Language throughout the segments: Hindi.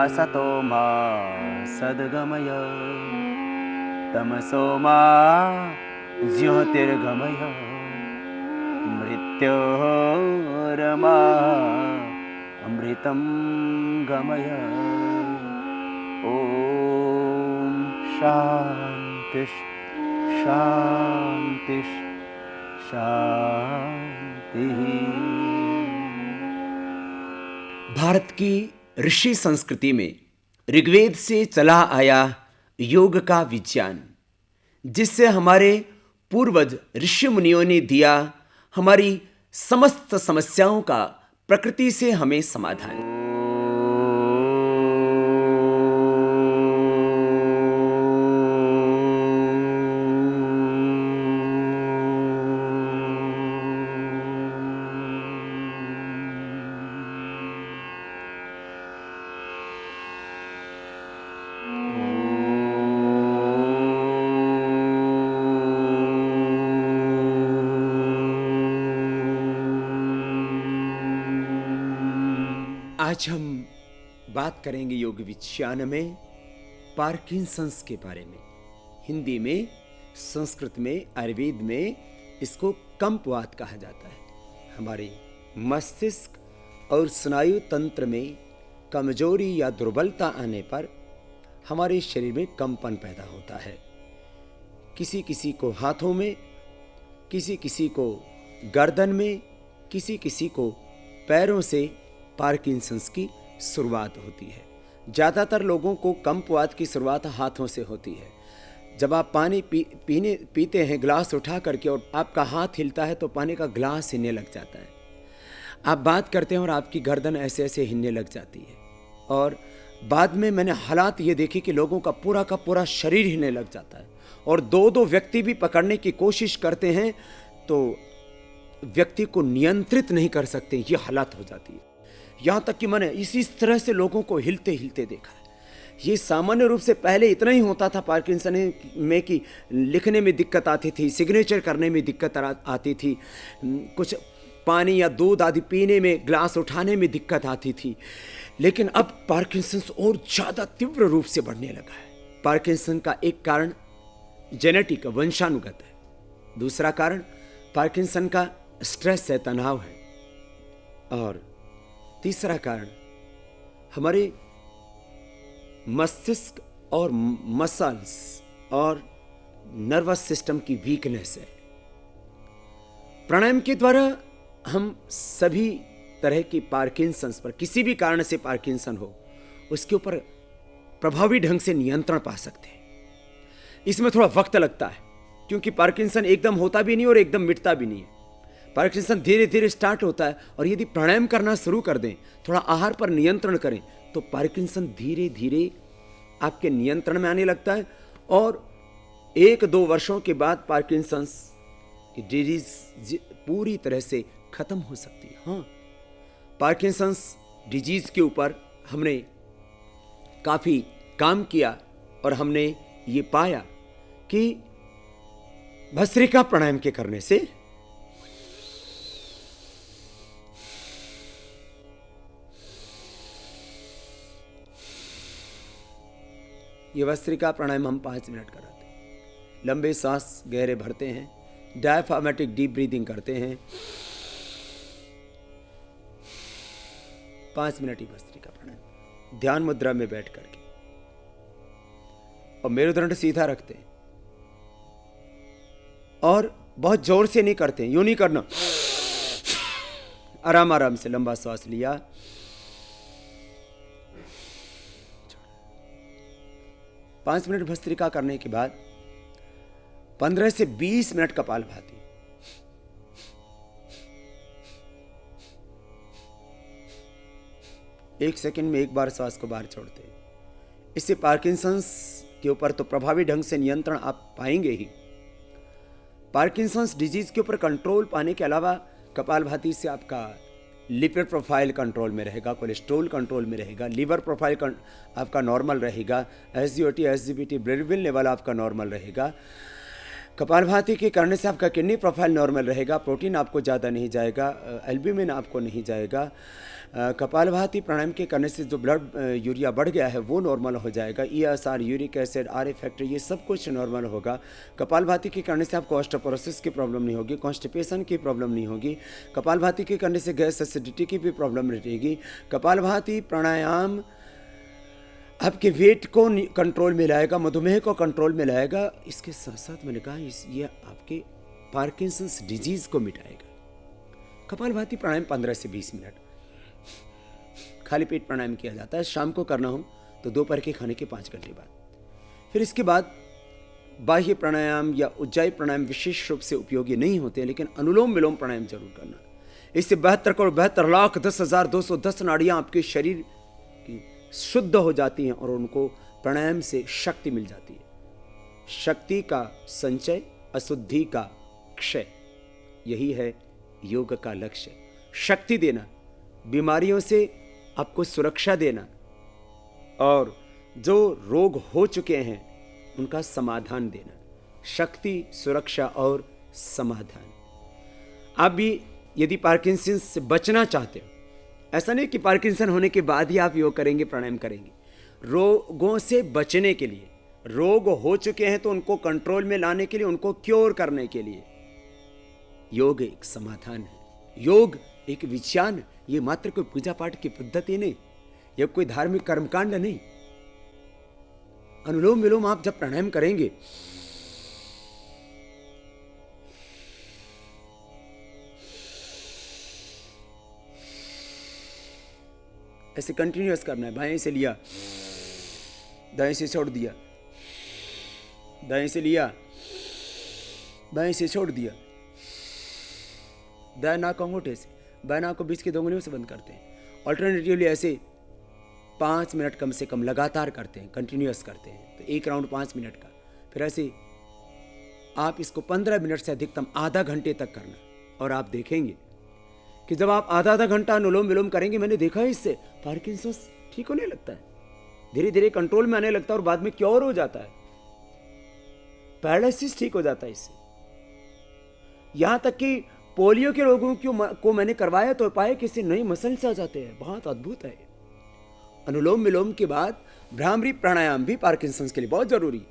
असतो मा सद्गमय तमसो मा ज्योतिर्गमय मृत्योर्मा अमृतं गमय। ओम शांति शांति शांति। भारत की ऋषि संस्कृति में ऋग्वेद से चला आया योग का विज्ञान, जिससे हमारे पूर्वज ऋषि मुनियों ने दिया हमारी समस्त समस्याओं का प्रकृति से हमें समाधान। आज हम बात करेंगे योग विज्ञान में पार्किंसंस के बारे में। हिंदी में, संस्कृत में, आयुर्वेद में इसको कंपवात कहा जाता है। हमारे मस्तिष्क और स्नायु तंत्र में कमजोरी या दुर्बलता आने पर हमारे शरीर में कंपन पैदा होता है। किसी किसी को हाथों में, किसी किसी को गर्दन में, किसी किसी को पैरों से पार्किंसंस की शुरुआत होती है। ज़्यादातर लोगों को कंपवात की शुरुआत हाथों से होती है। जब आप पानी पीते हैं ग्लास उठा करके और आपका हाथ हिलता है तो पानी का ग्लास हिलने लग जाता है। आप बात करते हैं और आपकी गर्दन ऐसे ऐसे हिलने लग जाती है। और बाद में मैंने हालात ये देखे कि लोगों का पूरा शरीर हिलने लग जाता है और दो व्यक्ति भी पकड़ने की कोशिश करते हैं तो व्यक्ति को नियंत्रित नहीं कर सकते, ये हालात हो जाती है। यहाँ तक कि मैंने इसी तरह से लोगों को हिलते हिलते देखा है। ये सामान्य रूप से पहले इतना ही होता था पार्किंसन में कि लिखने में दिक्कत आती थी, सिग्नेचर करने में दिक्कत आती थी, कुछ पानी या दूध आदि पीने में, ग्लास उठाने में दिक्कत आती थी। लेकिन अब पार्किंसंस और ज़्यादा तीव्र रूप से बढ़ने लगा है। पार्किंसन का एक कारण जेनेटिक, वंशानुगत है। दूसरा कारण पार्किंसन का स्ट्रेस है, तनाव है। और तीसरा कारण हमारे मस्तिष्क और मसल्स और नर्वस सिस्टम की वीकनेस है। प्राणायाम के द्वारा हम सभी तरह की पार्किंसंस पर, किसी भी कारण से पार्किंसन हो, उसके ऊपर प्रभावी ढंग से नियंत्रण पा सकते हैं। इसमें थोड़ा वक्त लगता है क्योंकि पार्किंसन एकदम होता भी नहीं और एकदम मिटता भी नहीं है। पार्किंसन धीरे धीरे स्टार्ट होता है और यदि प्राणायाम करना शुरू कर दें, थोड़ा आहार पर नियंत्रण करें, तो पार्किंसन धीरे धीरे आपके नियंत्रण में आने लगता है और 1-2 वर्षों के बाद पार्किंसंस की डिजीज पूरी तरह से खत्म हो सकती है। हाँ, पार्किंसंस डिजीज के ऊपर हमने काफ़ी काम किया और हमने ये पाया कि भस्त्रिका प्राणायाम के करने से ये भस्त्रिका प्राणायाम हम 5 मिनट कराते हैं। लंबे सांस गहरे भरते हैं, डायफ्रामेटिक डीप ब्रीदिंग करते हैं। 5 मिनट ही भस्त्रिका प्राणायाम, ध्यान मुद्रा में बैठ करके, और मेरुदंड सीधा रखते हैं और बहुत जोर से नहीं करते हैं, यूं नहीं करना। आराम आराम से लंबा श्वास लिया, 5 मिनट भस्त्रिका करने के बाद 15 से 20 मिनट कपालभाति। एक सेकंड में एक बार श्वास को बाहर छोड़ते हैं। इससे पार्किंसंस के ऊपर तो प्रभावी ढंग से नियंत्रण आप पाएंगे ही। पार्किंसंस डिजीज के ऊपर कंट्रोल पाने के अलावा कपालभाति से आपका लिपिड प्रोफाइल कंट्रोल में रहेगा, कोलेस्ट्रॉल कंट्रोल में रहेगा, लीवर प्रोफाइल आपका नॉर्मल रहेगा, एसजीओटी, एसजीपीटी, ब्लिरुबिन लेवल आपका नॉर्मल रहेगा। कपालभाति के करने से आपका किडनी प्रोफाइल नॉर्मल रहेगा, प्रोटीन आपको ज़्यादा नहीं जाएगा, एल्ब्यूमिन आपको नहीं जाएगा, कपालभाति प्राणायाम के करने से जो ब्लड यूरिया बढ़ गया है वो नॉर्मल हो जाएगा। ESR, uric acid, RA factor, ये सब कुछ नॉर्मल होगा। कपालभाति के करने से आपको ऑस्टियोपोरोसिस की प्रॉब्लम नहीं होगी, कॉन्स्टिपेशन की प्रॉब्लम नहीं होगी। कपालभाति के करने से गैस एसिडिटी की भी प्रॉब्लम नहीं रहेगी। कपालभाति प्राणायाम आपके वेट को कंट्रोल में लाएगा, मधुमेह को कंट्रोल में लाएगा। इसके साथ साथ मैंने कहा ये आपके पार्किंसंस डिजीज को मिटाएगा। कपालभाति प्राणायाम 15 से 20 मिनट खाली पेट प्राणायाम किया जाता है। शाम को करना हो तो दोपहर के खाने के 5 घंटे बाद। फिर इसके बाद बाह्य प्राणायाम या उज्जाई प्राणायाम विशेष रूप से उपयोगी नहीं होते हैं, लेकिन अनुलोम विलोम प्राणायाम जरूर करना। इससे 72,72,10,210 नाड़ियां आपके शरीर की शुद्ध हो जाती हैं और उनको प्राणायाम से शक्ति मिल जाती है। शक्ति का संचय, अशुद्धि का क्षय, यही है योग का लक्ष्य। शक्ति देना, बीमारियों से आपको सुरक्षा देना, और जो रोग हो चुके हैं उनका समाधान देना। शक्ति, सुरक्षा और समाधान। आप भी यदि पार्किंसन से बचना चाहते हो, ऐसा नहीं कि पार्किंसन होने के बाद ही आप योग करेंगे, प्राणायाम करेंगे। रोगों से बचने के लिए, रोग हो चुके हैं तो उनको कंट्रोल में लाने के लिए, उनको क्योर करने के लिए योग एक समाधान है। योग एक विज्ञान, ये मात्र कोई पूजा पाठ की पद्धति नहीं, यह कोई धार्मिक कर्मकांड नहीं। अनुलोम विलोम आप जब प्राणायाम करेंगे, ऐसे कंटिन्यूअस करना है। बाएं से लिया, दाएं से छोड़ दिया, दाएं से लिया, बाएं से छोड़ दिया, दाएं नाक अंगूठे से, बाएं नाक को बीच की 2 उंगलियों से बंद करते हैं। ऑल्टरनेटिवली ऐसे 5 मिनट कम से कम लगातार करते हैं, कंटिन्यूअस करते हैं। तो एक राउंड 5 मिनट का, फिर ऐसे आप इसको 15 मिनट से अधिकतम आधा घंटे तक करना। और आप देखेंगे कि जब आप आधा घंटा अनुलोम विलोम करेंगे, मैंने देखा है इससे पार्किंसंस ठीक होने लगता है, धीरे धीरे कंट्रोल में आने लगता है और बाद में क्योर हो जाता है। पैरालिसिस ठीक हो जाता है इससे। यहां तक कि पोलियो के रोगों को मैंने करवाया तो पाया कि इससे नए मसल्स आ जाते हैं। बहुत अद्भुत है। अनुलोम विलोम के बाद भ्रामरी प्राणायाम भी पार्किंसंस के लिए बहुत जरूरी है।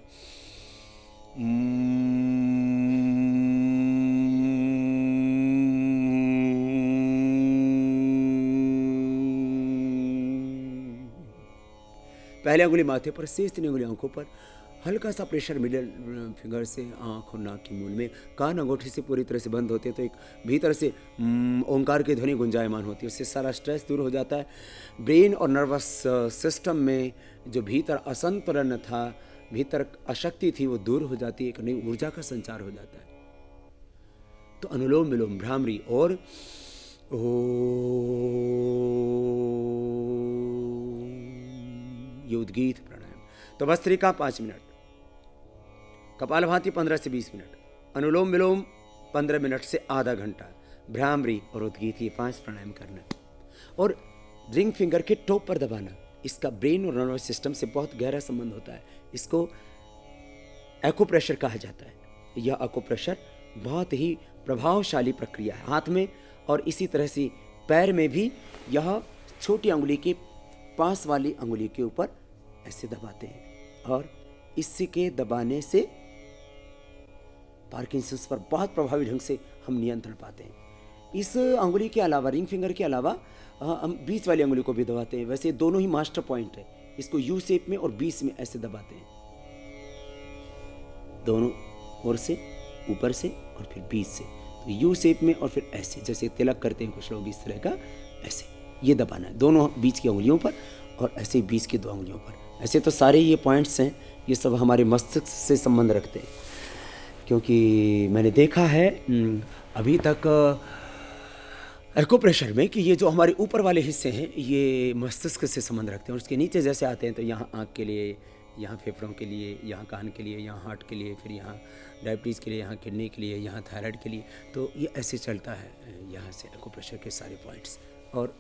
पहले अंगुली माथे पर, शेष 3 अंगुली आंखों पर, हल्का सा प्रेशर मिडिल फिंगर से आंख और नाक के मूल में। कान अंगूठे से पूरी तरह से बंद होते हैं तो एक भीतर से ओंकार की ध्वनि गुंजायमान होती है। उससे सारा स्ट्रेस दूर हो जाता है। ब्रेन और नर्वस सिस्टम में जो भीतर असंतुलन था, भीतर अशक्ति थी, वो दूर हो जाती है। एक नई ऊर्जा का संचार हो जाता है। तो अनुलोम विलोम, भ्रामरी और ये उद्गीत प्राणायाम। तो भस्त्रिका 5 मिनट, कपालभाति 15 से 20 मिनट, अनुलोम विलोम 15 मिनट से आधा घंटा, भ्रामरी और उद्गीत, ये 5 प्राणायाम करना। और रिंग फिंगर के टॉप पर दबाना, इसका ब्रेन और नर्वस सिस्टम से बहुत गहरा संबंध होता है। इसको एक्यूप्रेशर कहा जाता है। यह एक्यूप्रेशर बहुत ही प्रभावशाली प्रक्रिया है हाथ में, और इसी तरह से पैर में भी। यह छोटी अंगुली के पास वाली अंगुली के ऊपर ऐसे दबाते हैं, और इसके दबाने से पार्किंसंस पर बहुत प्रभावी ढंग से हम नियंत्रण पाते हैं। इस अंगुली के अलावा, रिंग फिंगर के अलावा, हम बीच वाली अंगुली को भी दबाते हैं। वैसे दोनों ही मास्टर पॉइंट है। इसको यू शेप में और बीच में ऐसे दबाते हैं, दोनों ओर से, ऊपर से और फिर बीच से। तो यू शेप में और फिर ऐसे, जैसे तिलक करते हैं कुछ लोग, इस तरह का ऐसे ये दबाना है दोनों बीच की उंगलियों पर, और ऐसे बीच की 2 उंगलियों पर। ऐसे तो सारे ये पॉइंट्स हैं, ये सब हमारे मस्तिष्क से संबंध रखते हैं। क्योंकि मैंने देखा है अभी तक एक्यूप्रेशर में कि ये जो हमारे ऊपर वाले हिस्से हैं ये मस्तिष्क से संबंध रखते हैं, और उसके नीचे जैसे आते हैं तो यहाँ आँख के लिए, यहाँ फेफड़ों के लिए, यहाँ कान के लिए, यहाँ हार्ट के लिए, फिर यहाँ डायबिटीज़ के लिए, यहाँ किडनी के लिए, यहाँ थायराइड के लिए। तो ये ऐसे चलता है यहाँ से एक्यूप्रेशर के सारे पॉइंट्स। और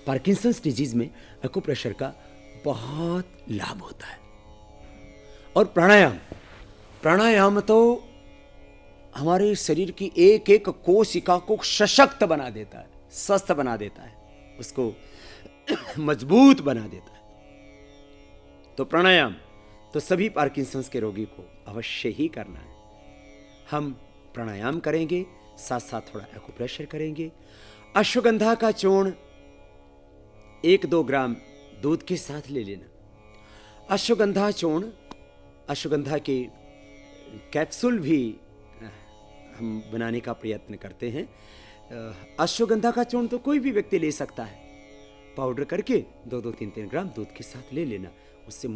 पार्किंसंस डिजीज़ में एक्यूप्रेशर का बहुत लाभ होता है। और प्राणायाम तो हमारे शरीर की एक एक कोशिका को सशक्त बना देता है, स्वस्थ बना देता है, उसको मजबूत बना देता है। तो प्राणायाम तो सभी पार्किंसंस के रोगी को अवश्य ही करना है। हम प्राणायाम करेंगे, साथ साथ थोड़ा एक्यूप्रेशर करेंगे। अश्वगंधा का चूर्ण 1-2 ग्राम दूध के साथ ले लेना। अश्वगंधा चूर्ण, अश्वगंधा के कैप्सूल भी हम बनाने का प्रयत्न करते हैं। अश्वगंधा का चूर्ण तो कोई भी व्यक्ति ले सकता है, पाउडर करके 2-2, 3-3 ग्राम दूध के साथ ले लेना। उससे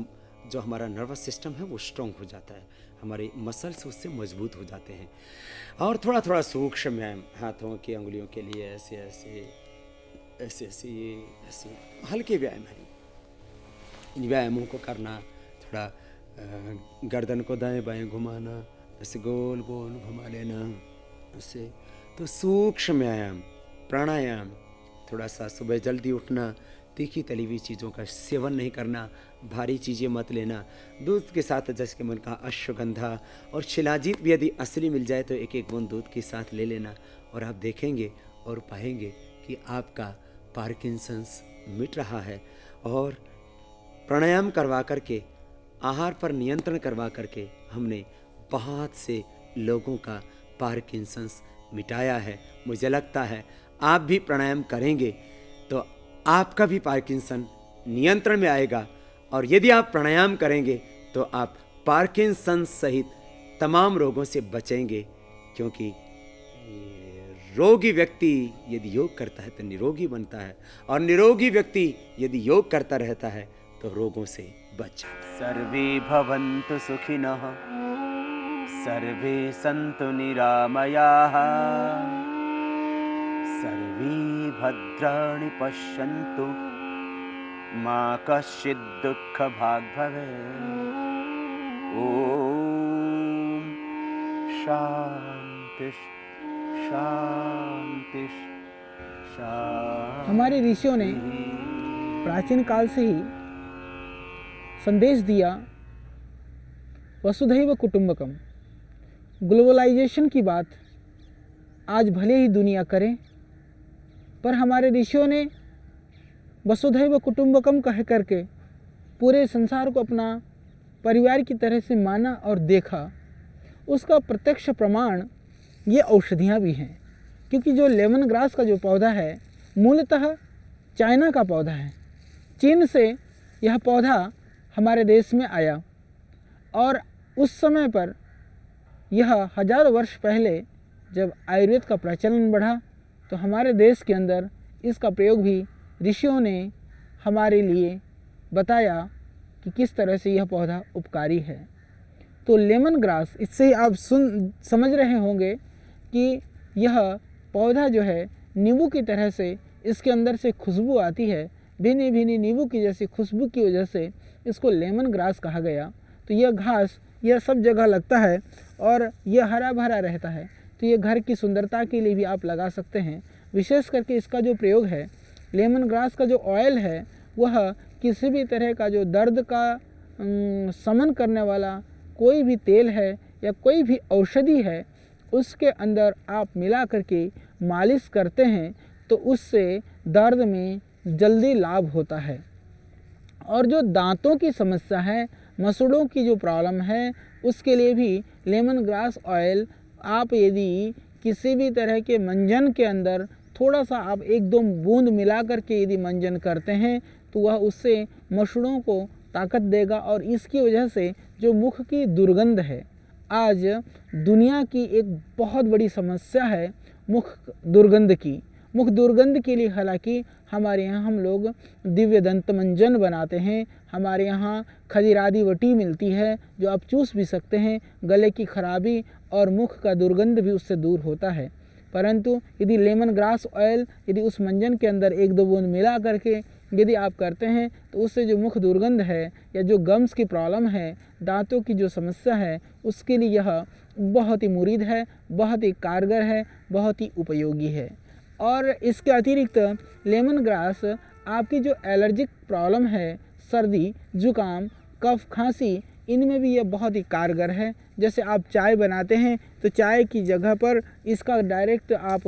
जो हमारा नर्वस सिस्टम है वो स्ट्रांग हो जाता है, हमारे मसल्स उससे मजबूत हो जाते हैं। और थोड़ा थोड़ा सूक्ष्म व्यायाम, हाथों की अंगुलियों के लिए ऐसे ऐसे ऐसे ऐसे ऐसे हल्के व्यायाम हैं। इन व्यायामों को करना, थोड़ा गर्दन को दाएं बाएं घुमाना, ऐसे गोल गोल घुमा लेना उससे। तो सूक्ष्म व्यायाम, प्राणायाम, थोड़ा सा सुबह जल्दी उठना, तीखी तली हुई चीज़ों का सेवन नहीं करना, भारी चीज़ें मत लेना। दूध के साथ जैसे कि मैंने कहा अश्वगंधा और शिलाजीत भी यदि असली मिल जाए तो 1-1 बूंद दूध के साथ ले लेना, और आप देखेंगे और पाएंगे कि आपका पार्किंसंस मिट रहा है। और प्राणायाम करवा करके, आहार पर नियंत्रण करवा करके हमने बहुत से लोगों का पार्किंसंस मिटाया है। मुझे लगता है आप भी प्राणायाम करेंगे तो आपका भी पार्किंसन नियंत्रण में आएगा। और यदि आप प्राणायाम करेंगे तो आप पार्किंसन सहित तमाम रोगों से बचेंगे, क्योंकि रोगी व्यक्ति यदि योग करता है तो निरोगी बनता है, और निरोगी व्यक्ति यदि योग करता रहता है तो रोगों से बच जाता है। सर्वे भवन्तु सुखिनः, सर्वे सन्तु निरामयाः, सर्वे भद्राणि पश्यन्तु, मा कश्चित् दुःखभाग् भवेत्। ॐ शान्ति शांति शांति। हमारे ऋषियों ने प्राचीन काल से ही संदेश दिया, वसुधैव कुटुंबकम। ग्लोबलाइजेशन की बात आज भले ही दुनिया करे, पर हमारे ऋषियों ने वसुधैव कुटुंबकम कह करके पूरे संसार को अपना परिवार की तरह से माना और देखा। उसका प्रत्यक्ष प्रमाण ये औषधियाँ भी हैं, क्योंकि जो लेमन ग्रास का जो पौधा है मूलतः चाइना का पौधा है। चीन से यह पौधा हमारे देश में आया, और उस समय पर यह हजारों वर्ष पहले जब आयुर्वेद का प्रचलन बढ़ा तो हमारे देश के अंदर इसका प्रयोग भी ऋषियों ने हमारे लिए बताया कि किस तरह से यह पौधा उपकारी है। तो लेमन ग्रास, इससे ही आप समझ रहे होंगे कि यह पौधा जो है नींबू की तरह से इसके अंदर से खुशबू आती है, भीनी भीनी नींबू की जैसी खुशबू की वजह से इसको लेमन ग्रास कहा गया। तो यह घास यह सब जगह लगता है और यह हरा भरा रहता है, तो ये घर की सुंदरता के लिए भी आप लगा सकते हैं। विशेष करके इसका जो प्रयोग है, लेमन ग्रास का जो ऑयल है वह किसी भी तरह का जो दर्द का शमन करने वाला कोई भी तेल है या कोई भी औषधि है उसके अंदर आप मिला करके मालिश करते हैं तो उससे दर्द में जल्दी लाभ होता है। और जो दांतों की समस्या है, मसूड़ों की जो प्रॉब्लम है, उसके लिए भी लेमन ग्रास ऑयल आप यदि किसी भी तरह के मंजन के अंदर थोड़ा सा आप 1-2 बूंद मिला करके यदि मंजन करते हैं तो वह उससे मसूड़ों को ताकत देगा। और इसकी वजह से जो मुख की दुर्गंध है, आज दुनिया की एक बहुत बड़ी समस्या है मुख दुर्गंध की। मुख दुर्गंध के लिए हालांकि हमारे यहाँ हम लोग दिव्य दंत मंजन बनाते हैं, हमारे यहाँ खदिरादी वटी मिलती है जो आप चूस भी सकते हैं, गले की खराबी और मुख का दुर्गंध भी उससे दूर होता है। परंतु यदि लेमन ग्रास ऑयल यदि उस मंजन के अंदर 1-2 बूंद मिला करके यदि आप करते हैं तो उससे जो मुख दुर्गंध है या जो गम्स की प्रॉब्लम है, दांतों की जो समस्या है, उसके लिए यह बहुत ही मुरीद है, बहुत ही कारगर है, बहुत ही उपयोगी है। और इसके अतिरिक्त लेमन ग्रास आपकी जो एलर्जिक प्रॉब्लम है, सर्दी जुकाम कफ खांसी, इनमें भी यह बहुत ही कारगर है। जैसे आप चाय बनाते हैं तो चाय की जगह पर इसका डायरेक्ट आप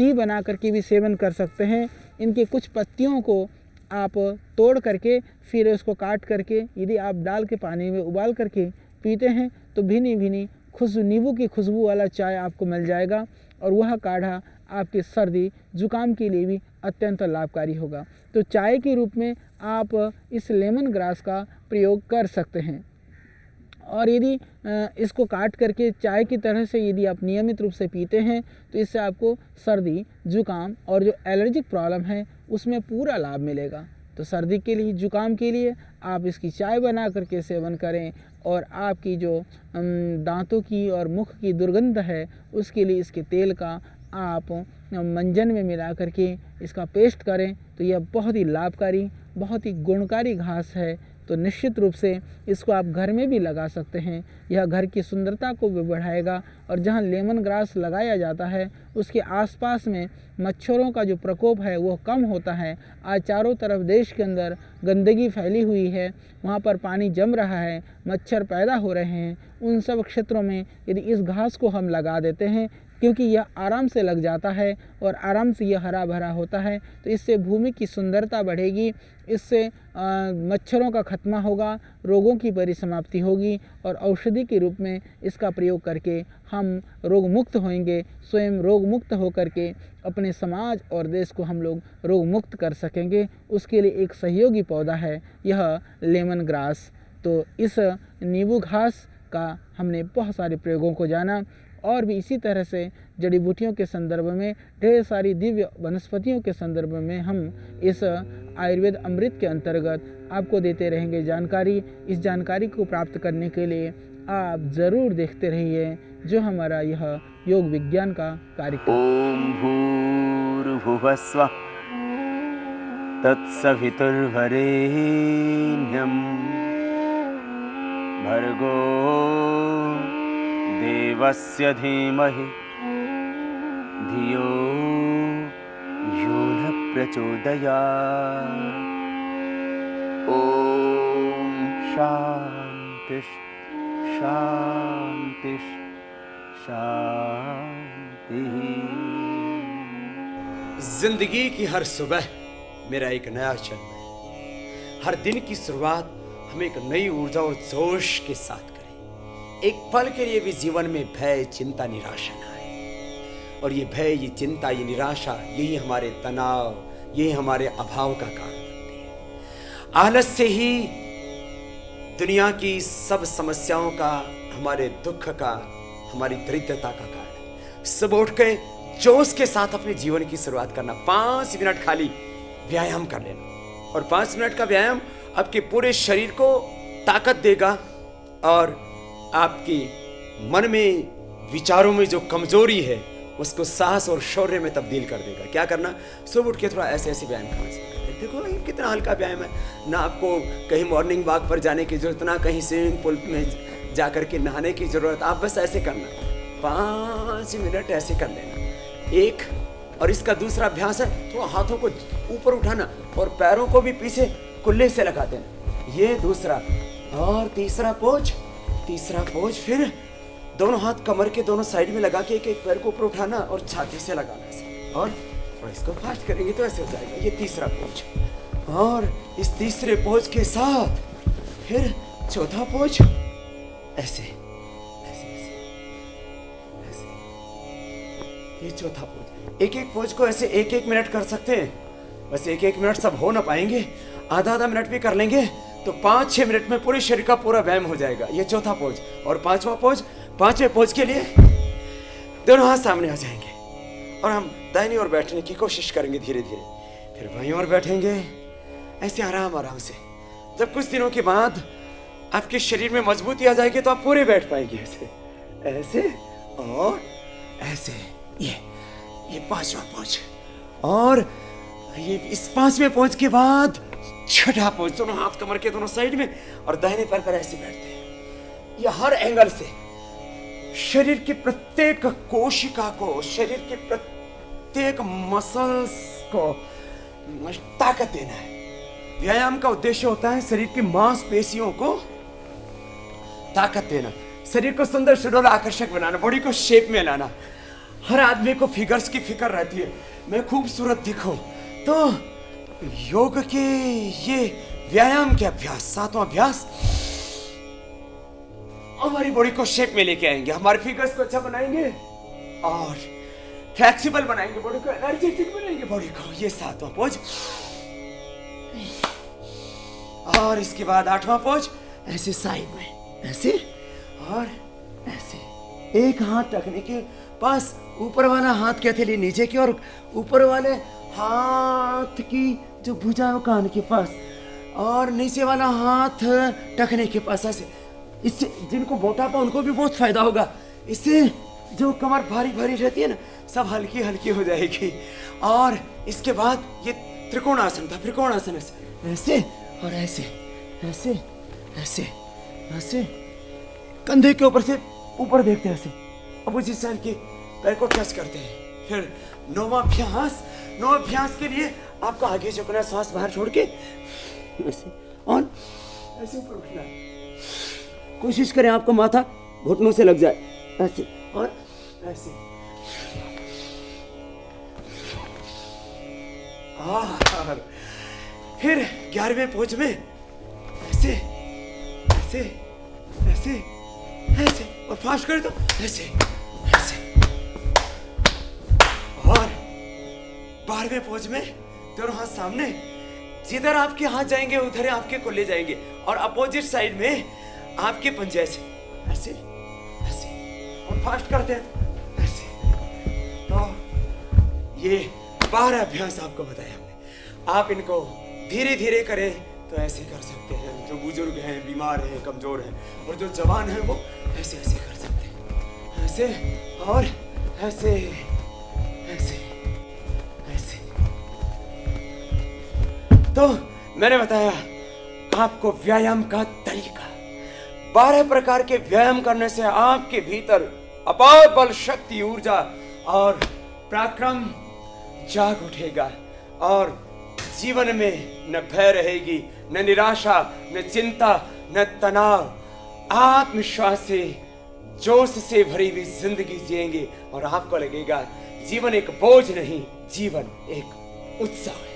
टी बना करके भी सेवन कर सकते हैं। इनके कुछ पत्तियों को आप तोड़ करके फिर उसको काट करके यदि आप डाल के पानी में उबाल करके पीते हैं तो भीनी भीनी नींबू की खुशबू वाला चाय आपको मिल जाएगा और वह काढ़ा आपके सर्दी जुकाम के लिए भी अत्यंत लाभकारी होगा। तो चाय के रूप में आप इस लेमन ग्रास का प्रयोग कर सकते हैं। और यदि इसको काट करके चाय की तरह से यदि आप नियमित रूप से पीते हैं तो इससे आपको सर्दी जुकाम और जो एलर्जिक प्रॉब्लम है उसमें पूरा लाभ मिलेगा। तो सर्दी के लिए जुकाम के लिए आप इसकी चाय बना करके सेवन करें और आपकी जो दांतों की और मुख की दुर्गंध है उसके लिए इसके तेल का आप मंजन में मिला करके इसका पेस्ट करें तो यह बहुत ही लाभकारी बहुत ही गुणकारी घास है। तो निश्चित रूप से इसको आप घर में भी लगा सकते हैं। यह घर की सुंदरता को भी बढ़ाएगा और जहाँ लेमन ग्रास लगाया जाता है उसके आसपास में मच्छरों का जो प्रकोप है वो कम होता है। आज चारों तरफ देश के अंदर गंदगी फैली हुई है, वहाँ पर पानी जम रहा है, मच्छर पैदा हो रहे हैं। उन सब क्षेत्रों में यदि इस घास को हम लगा देते हैं क्योंकि यह आराम से लग जाता है और आराम से यह हरा भरा होता है तो इससे भूमि की सुंदरता बढ़ेगी, इससे मच्छरों का खत्मा होगा, रोगों की परिसमाप्ति होगी और औषधि के रूप में इसका प्रयोग करके हम रोग मुक्त होंगे। स्वयं रोग मुक्त होकर के अपने समाज और देश को हम लोग रोग मुक्त कर सकेंगे। उसके लिए एक सहयोगी पौधा है यह लेमन ग्रास। तो इस नींबू घास का हमने बहुत सारे प्रयोगों को जाना और भी इसी तरह से जड़ी बूटियों के संदर्भ में ढेर सारी दिव्य वनस्पतियों के संदर्भ में हम इस आयुर्वेद अमृत के अंतर्गत आपको देते रहेंगे जानकारी। इस जानकारी को प्राप्त करने के लिए आप ज़रूर देखते रहिए जो हमारा यह योग विज्ञान का कार्यक्रम। ओम भूर्भुवस्वः तत्सवितुर्वरेण्यं भर्गो देवस्य धीमहि धियो यो न प्रचोदयात्। ओम शांति शांति शांति। जिंदगी की हर सुबह मेरा एक नया जन्म है। हर दिन की शुरुआत हम एक नई ऊर्जा और जोश के साथ करें। एक पल के लिए भी जीवन में भय चिंता निराशा न आए और ये भय ये चिंता ये निराशा यही हमारे तनाव यही हमारे अभाव का कारण बनते हैं। आलस से ही दुनिया की सब समस्याओं का हमारे दुख का हमारी दरिद्रता का कारण। सब उठ के जोश के साथ अपने जीवन की शुरुआत करना। 5 मिनट खाली व्यायाम कर लेना और 5 मिनट का व्यायाम आपके पूरे शरीर को ताकत देगा और आपकी मन में विचारों में जो कमजोरी है उसको साहस और शौर्य में तब्दील कर देगा। क्या करना, सुबह उठ के थोड़ा ऐसे ऐसे व्यायाम करना। देखो ये कितना हल्का व्यायाम है, ना आपको कहीं मॉर्निंग वॉक पर जाने की जरूरत, ना कहीं स्विमिंग पूल में जा करके नहाने की जरूरत। आप बस ऐसे करना, 5 मिनट ऐसे कर लेना। एक और इसका दूसरा अभ्यास है थोड़ा हाथों को ऊपर उठाना और पैरों को भी पीछे कुल्ले से लगा देना। ये दूसरा और तीसरा पोज फिर दोनों हाथ कमर के दोनों साइड में लगा के एक एक पैर को ऊपर उठाना और छाती से लगाना ऐसे। और इसको फास्ट करेंगे तो ऐसे हो जाएगा। ये तीसरा पोज और इस तीसरे पोज के साथ फिर चौथा पोज ऐसे ऐसे ऐसे ऐसे। ये चौथा पोज। एक एक पोज को ऐसे 1-1 मिनट कर सकते हैं। बस 1-1 मिनट सब हो ना पाएंगे, आधा मिनट भी कर लेंगे तो 5-6 मिनट में पूरे शरीर का पूरा व्यायाम हो जाएगा। ये चौथा पोज। और पांचवें पोज के लिए दोनों हाथ सामने आ जाएंगे और हम दाहिनी ओर बैठने की कोशिश करेंगे धीरे धीरे। फिर बाईं ओर बैठेंगे ऐसे आराम से। जब कुछ दिनों के बाद आपके शरीर में मजबूती आ जाएगी तो आप पूरे बैठ पाएंगे ऐसे ऐसे और ऐसे। ये 5वां पोज। और ये इस 5वें पोज के बाद 6ठा पोज, दोनों हाथ कमर के दोनों साइड में और दाहिने पैर पर ऐसे बैठते हैं। ये हर एंगल से शरीर की प्रत्येक कोशिका को, शरीर के प्रत्येक मसल्स को ताकत देना है। व्यायाम का उद्देश्य होता है शरीर की मांसपेशियों को ताकत देना, शरीर को सुंदर सुडौल आकर्षक बनाना, बॉडी को शेप में लाना। हर आदमी को फिगर्स की फिक्र रहती है, मैं खूबसूरत दिखूं। तो योग के ये व्यायाम के अभ्यास, 7वां अभ्यास हमारी बॉडी को शेप में लेके आएंगे, हमारे फिगर्स को अच्छा बनाएंगे और फ्लेक्सिबल बनाएंगे बॉडी को, एनर्जेटिक बनाएंगे बॉडी को। ये 7वां पोज। और इसके बाद 8वां पोज, ऐसे साइड में, ऐसे और ऐसे, एक हाथ रखने के पास, ऊपर वाला हाथ की हथेली नीचे की और ऊपर वाले हाथ की जो भुजा है वो कान के पास, और नीचे वाला हाथ टखने के पास, ऐसे। इससे जिनको मोटापा उनको भी बहुत फायदा होगा। इससे जो कमर भारी भारी रहती है ना, सब हल्की हल्की हो जाएगी। और इसके बाद ये त्रिकोणासन था, त्रिकोणासन ऐसे और ऐसे ऐसे ऐसे ऐसे, कंधे के ऊपर से ऊपर देखते हैं ऐसे, अब उसी साइड के पैर को टच करते हैं। फिर 9वां अभ्यास, 9वें अभ्यास के लिए आपको आगे झुकना, सांस बाहर छोड़ के ऐसे और ऐसे ऊपर उठना। कोशिश करें आपको माथा घुटनों से लग जाए, ऐसे और ऐसे। और फिर 11वें पोज में ऐसे ऐसे ऐसे ऐसे, और फास्ट करें तो ऐसे ऐसे। और 12वें पोज में दोनों हाथ सामने, जिधर आपके हाथ जाएंगे उधर आपके को ले जाएंगे, और अपोजिट साइड में आपके पंजे ऐसे ऐसे ऐसे, और फास्ट करते हैं ऐसे। तो ये 12 अभ्यास आपको बताया हमने। आप इनको धीरे धीरे करें तो ऐसे कर सकते हैं। जो बुजुर्ग हैं, बीमार हैं, कमजोर हैं, और जो जवान हैं वो ऐसे ऐसे कर सकते हैं, ऐसे और ऐसे ऐसे ऐसे। तो मैंने बताया आपको व्यायाम का तरीका। 12 प्रकार के व्यायाम करने से आपके भीतर अपार बल, शक्ति, ऊर्जा और पराक्रम जाग उठेगा, और जीवन में न भय रहेगी, न निराशा, न चिंता, न तनाव। आत्मविश्वास से, जोश से भरी हुई जिंदगी जिएंगे, और आपको लगेगा जीवन एक बोझ नहीं, जीवन एक उत्सव है।